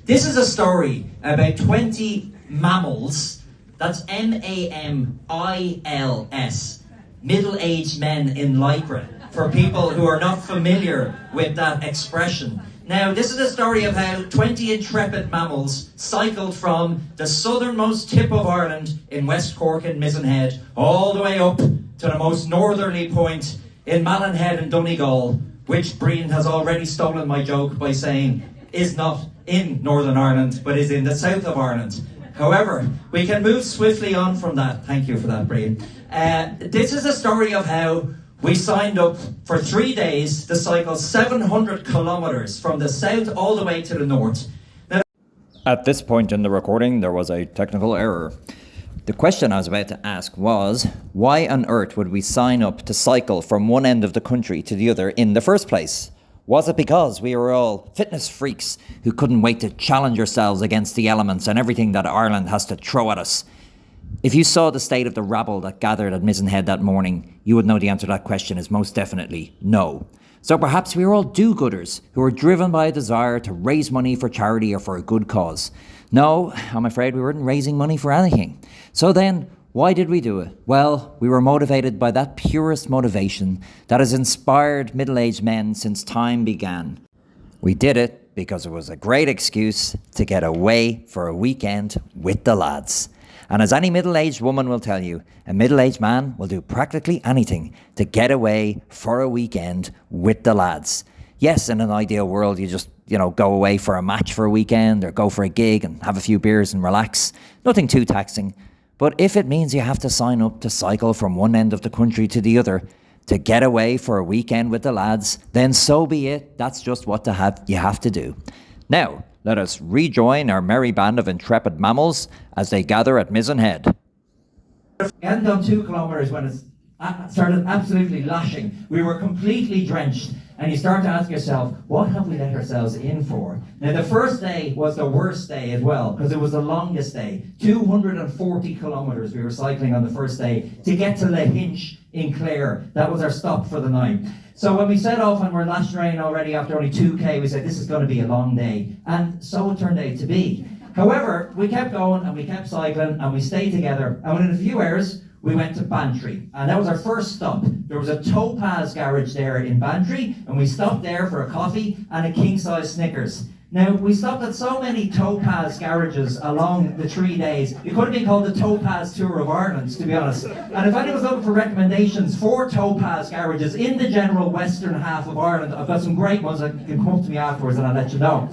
This is a story about 20 mammals, that's M-A-M-I-L-S, middle-aged men in Lycra, for people who are not familiar with that expression. Now, this is a story of how 20 intrepid mammals cycled from the southernmost tip of Ireland in West Cork and Mizenhead all the way up to the most northerly point in Mallinhead and Donegal, which Brian has already stolen my joke by saying is not in Northern Ireland, but is in the south of Ireland. However, we can move swiftly on from that. Thank you for that, Brian. This is a story of how we signed up for 3 days to cycle 700 kilometres from the south all the way to the north. Now, at this point in the recording, there was a technical error. The question I was about to ask was, why on earth would we sign up to cycle from one end of the country to the other in the first place? Was it because we were all fitness freaks who couldn't wait to challenge ourselves against the elements and everything that Ireland has to throw at us? If you saw the state of the rabble that gathered at Mizenhead that morning, you would know the answer to that question is most definitely no. So perhaps we were all do-gooders who were driven by a desire to raise money for charity or for a good cause. No, I'm afraid we weren't raising money for anything. So then, why did we do it? Well, we were motivated by that purest motivation that has inspired middle-aged men since time began. We did it because it was a great excuse to get away for a weekend with the lads. And as any middle-aged woman will tell you, a middle-aged man will do practically anything to get away for a weekend with the lads. Yes, in an ideal world, you just, go away for a match for a weekend or go for a gig and have a few beers and relax. Nothing too taxing. But if it means you have to sign up to cycle from one end of the country to the other to get away for a weekend with the lads, then so be it. That's just what you have to do. Now, let us rejoin our merry band of intrepid mammals as they gather at Mizenhead. we hadn't done 2 kilometres when it started absolutely lashing. We were completely drenched. And you start to ask yourself, what have we let ourselves in for? Now, the first day was the worst day as well, because it was the longest day. 240 kilometres we were cycling on the first day to get to Lahinch in Clare. That was our stop for the night. So when we set off and we're lashed rain already after only 2k, we said, this is going to be a long day. And so it turned out to be. However, we kept going and we kept cycling and we stayed together. And within a few hours, we went to Bantry, and that was our first stop. There was a Topaz garage there in Bantry, and we stopped there for a coffee and a king-size Snickers. Now, we stopped at so many Topaz garages along the 3 days, it could have been called the Topaz Tour of Ireland, to be honest. And if anyone's looking for recommendations for Topaz garages in the general western half of Ireland, I've got some great ones that can come up to me afterwards and I'll let you know.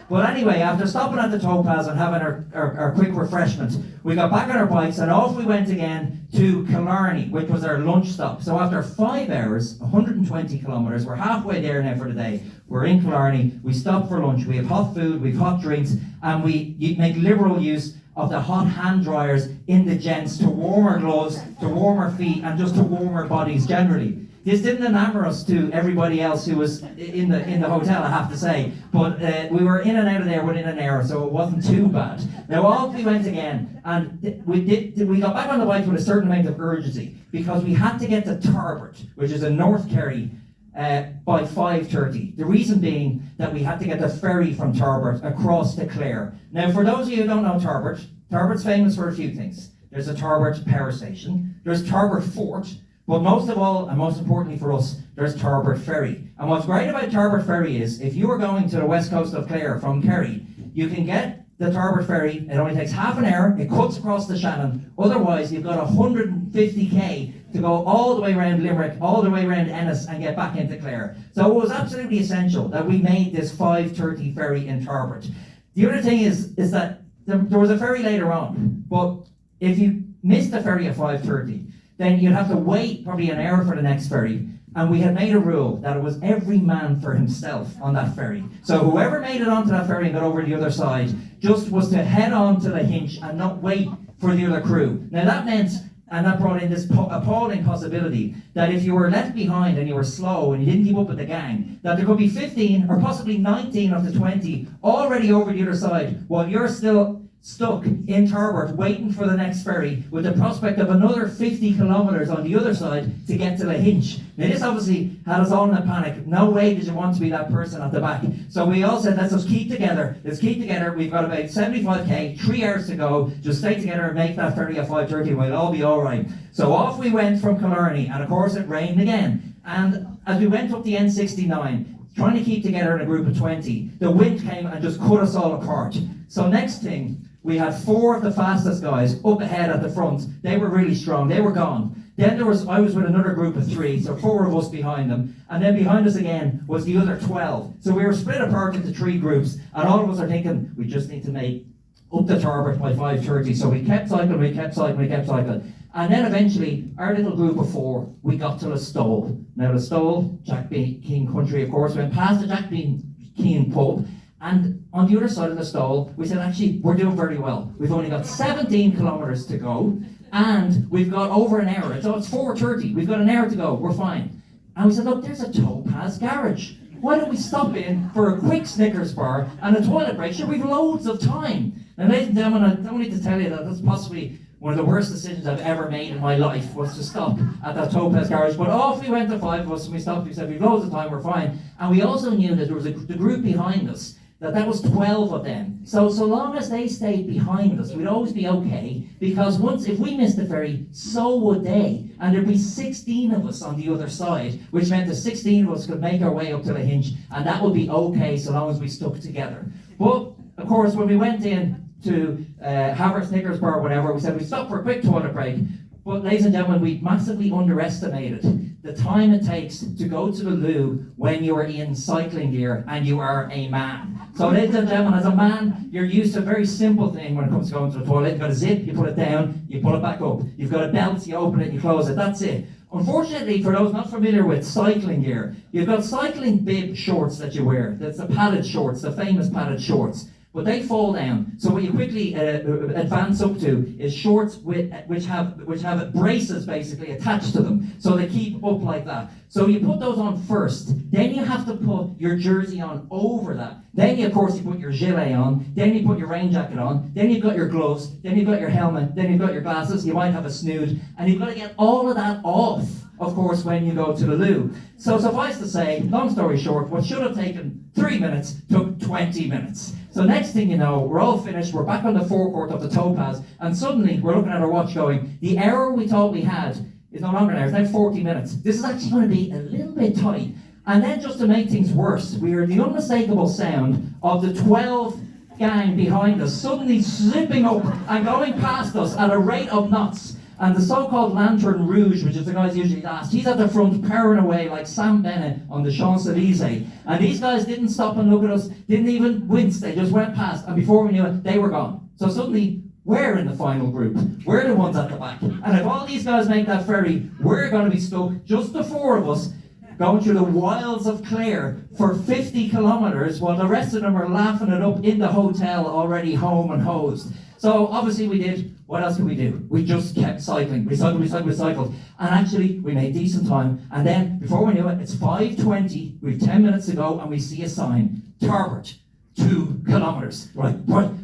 But anyway, after stopping at the Topaz and having our quick refreshment, we got back on our bikes and off we went again to Killarney, which was our lunch stop. So after 5 hours, 120 kilometres, we're halfway there now for the day. We're in Killarney, we stop for lunch, we have hot food, we have hot drinks, and we make liberal use of the hot hand dryers in the gents to warm our gloves, to warm our feet, and just to warm our bodies generally. This didn't enamour us to everybody else who was in the hotel, I have to say. But we were in and out of there within an hour, so it wasn't too bad. Now off we went again, and we got back on the bike with a certain amount of urgency because we had to get to Tarbert, which is in North Kerry, by 5:30. The reason being that we had to get the ferry from Tarbert across to Clare. Now, for those of you who don't know Tarbert, Tarbert's famous for a few things. There's a Tarbert power station. There's Tarbert Fort. But most of all, and most importantly for us, there's Tarbert Ferry. And what's great about Tarbert Ferry is, if you are going to the west coast of Clare from Kerry, you can get the Tarbert Ferry. It only takes half an hour. It cuts across the Shannon. Otherwise, you've got 150k to go all the way around Limerick, all the way around Ennis, and get back into Clare. So it was absolutely essential that we made this 5:30 ferry in Tarbert. The other thing is that there was a ferry later on, but if you missed the ferry at 5:30, then you'd have to wait probably an hour for the next ferry. And we had made a rule that it was every man for himself on that ferry. So whoever made it onto that ferry and got over the other side just was to head on to the hinge and not wait for the other crew. Now that meant, and that brought in this appalling possibility, that if you were left behind and you were slow and you didn't keep up with the gang, that there could be 15 or possibly 19 of the 20 already over the other side while you're still stuck in Tarbert waiting for the next ferry with the prospect of another 50 kilometres on the other side to get to the Hinch. Now this obviously had us all in a panic. No way did you want to be that person at the back. So we all said, let's just keep together. Let's keep together. We've got about 75k, 3 hours to go. Just stay together and make that ferry at 5:30 and we'll all be alright. So off we went from Killarney, and of course it rained again. And as we went up the N69, trying to keep together in a group of 20, the wind came and just cut us all apart. So next thing, we had 4 of the fastest guys up ahead at the front. They were really strong. They were gone. Then I was with another group of 3, so 4 of us behind them. And then behind us again was the other 12. So we were split apart into 3 groups, and all of us are thinking, we just need to make up to Tarbert by 5:30. So we kept cycling. And then eventually, our little group of 4, we got to Listowel. Now Listowel, Jack B. Keane country, of course, went past the Jack B. Keane pub. And on the other side of the stall, we said, actually, we're doing very well. We've only got 17 kilometres to go, and we've got over an hour. So it's 4:30. We've got an hour to go. We're fine. And we said, look, there's a Topaz garage. Why don't we stop in for a quick Snickers bar and a toilet break? Sure, we've loads of time. Now, ladies and gentlemen, I don't need to tell you that that's possibly one of the worst decisions I've ever made in my life, was to stop at that Topaz garage. But off we went, the 5 of us, and we stopped. We said, we've loads of time, we're fine. And we also knew that there was the group behind us, that was 12 of them. So long as they stayed behind us, we'd always be okay, because if we missed the ferry, so would they. And there'd be 16 of us on the other side, which meant that 16 of us could make our way up to the Hinch, and that would be okay so long as we stuck together. But, of course, when we went in to have our Snickers bar or whatever, we said we'd stop for a quick toilet break. But ladies and gentlemen, we massively underestimated the time it takes to go to the loo when you are in cycling gear and you are a man. So ladies and gentlemen, as a man, you're used to a very simple thing when it comes to going to the toilet. You've got a zip, you put it down, you pull it back up. You've got a belt, you open it, you close it, that's it. Unfortunately, for those not familiar with cycling gear, you've got cycling bib shorts that you wear. That's the padded shorts, the famous padded shorts. But they fall down. So what you quickly advance up to is shorts which have braces basically attached to them. So they keep up like that. So you put those on first. Then you have to put your jersey on over that. Then you, of course, you put your gilet on. Then you put your rain jacket on. Then you've got your gloves. Then you've got your helmet. Then you've got your glasses. You might have a snood. And you've got to get all of that off, of course, when you go to the loo. So suffice to say, long story short, what should have taken 3 minutes took 20 minutes. So next thing you know, we're all finished, we're back on the forecourt of the Topaz, and suddenly we're looking at our watch going, the hour we thought we had is no longer an hour, it's now 40 minutes. This is actually going to be a little bit tight. And then just to make things worse, we heard the unmistakable sound of the 12 gang behind us suddenly zipping up and going past us at a rate of knots. And the so-called Lantern Rouge, which is the guys usually last, he's at the front powering away like Sam Bennett on the Champs-Élysées. And these guys didn't stop and look at us, didn't even wince, they just went past. And before we knew it, they were gone. So suddenly, we're in the final group. We're the ones at the back. And if all these guys make that ferry, we're going to be stuck, just the 4 of us, going through the wilds of Clare for 50 kilometres, while the rest of them are laughing it up in the hotel, already home and hosed. So obviously we did. What else could we do? We just kept cycling. We cycled. And actually, we made decent time. And then, before we knew it, it's 5:20. We've 10 minutes to go, and we see a sign. Tarbert, 2 kilometres. Right,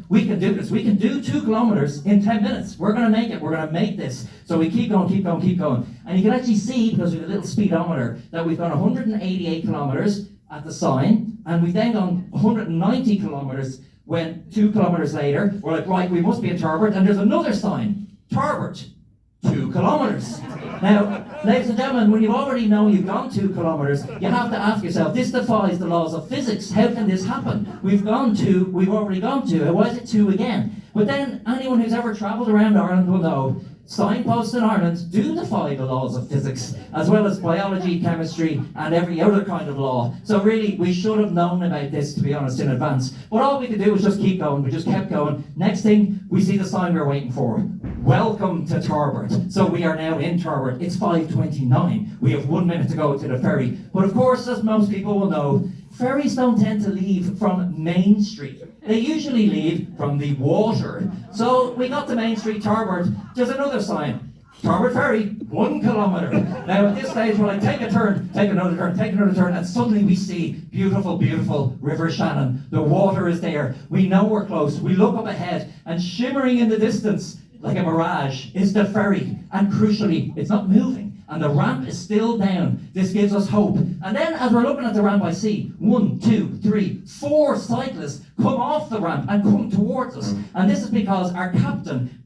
we can do this. We can do 2 kilometres in 10 minutes. We're going to make it. We're going to make this. So we keep going. And you can actually see, because we have a little speedometer, that we've gone 188 kilometres at the sign. And we've then gone 190 kilometres when 2 kilometres later, we're like, right, we must be in Tarbert, and there's another sign, Tarbert, 2 kilometres. Now, ladies and gentlemen, when you already know you've gone 2 kilometres, you have to ask yourself, this defies the laws of physics. How can this happen? We've already gone 2, why is it 2 again? But then, anyone who's ever travelled around Ireland will know, signposts in Ireland do defy the laws of physics, as well as biology, chemistry, and every other kind of law. So really, we should have known about this, to be honest, in advance. But all we could do was just keep going. We just kept going. Next thing, we see the sign we were waiting for. Welcome to Tarbert. So we are now in Tarbert. It's 5:29. We have 1 minute to go to the ferry. But of course, as most people will know, ferries don't tend to leave from Main Street. They usually leave from the water. So we got to Main Street, Tarbert. There's another sign. Tarbert Ferry, 1 kilometre. Now at this stage, when I take a turn, take another turn, take another turn, and suddenly we see beautiful, beautiful River Shannon. The water is there. We know we're close. We look up ahead, and shimmering in the distance, like a mirage, is the ferry. And crucially, it's not moving. And the ramp is still down. This gives us hope. And then as we're looking at the ramp, I see 1, 2, 3, 4 cyclists come off the ramp and come towards us. And this is because our captain,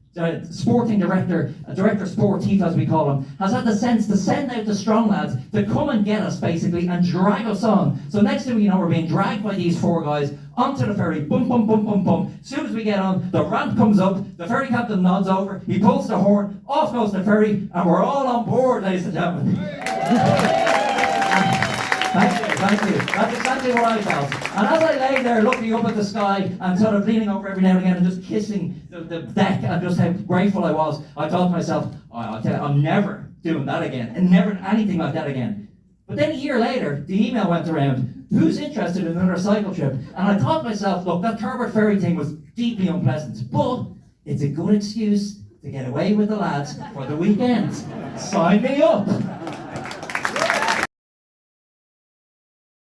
sporting director sportif as we call him, has had the sense to send out the strong lads to come and get us basically and drag us on. So next thing we know, we're being dragged by these 4 guys onto the ferry, bum bum bum bum bum. As soon as we get on, the ramp comes up, the ferry captain nods over, he pulls the horn, off goes the ferry, and we're all on board, ladies and gentlemen. Thank you. That's exactly what I felt. And as I lay there looking up at the sky and sort of leaning over every now and again and just kissing the deck and just how grateful I was, I thought to myself, I'll tell you, I'm never doing that again, and never anything like that again. But then a year later, the email went around, who's interested in another cycle trip? And I thought to myself, look, that Tarbert Ferry thing was deeply unpleasant, but it's a good excuse to get away with the lads for the weekend. Sign me up.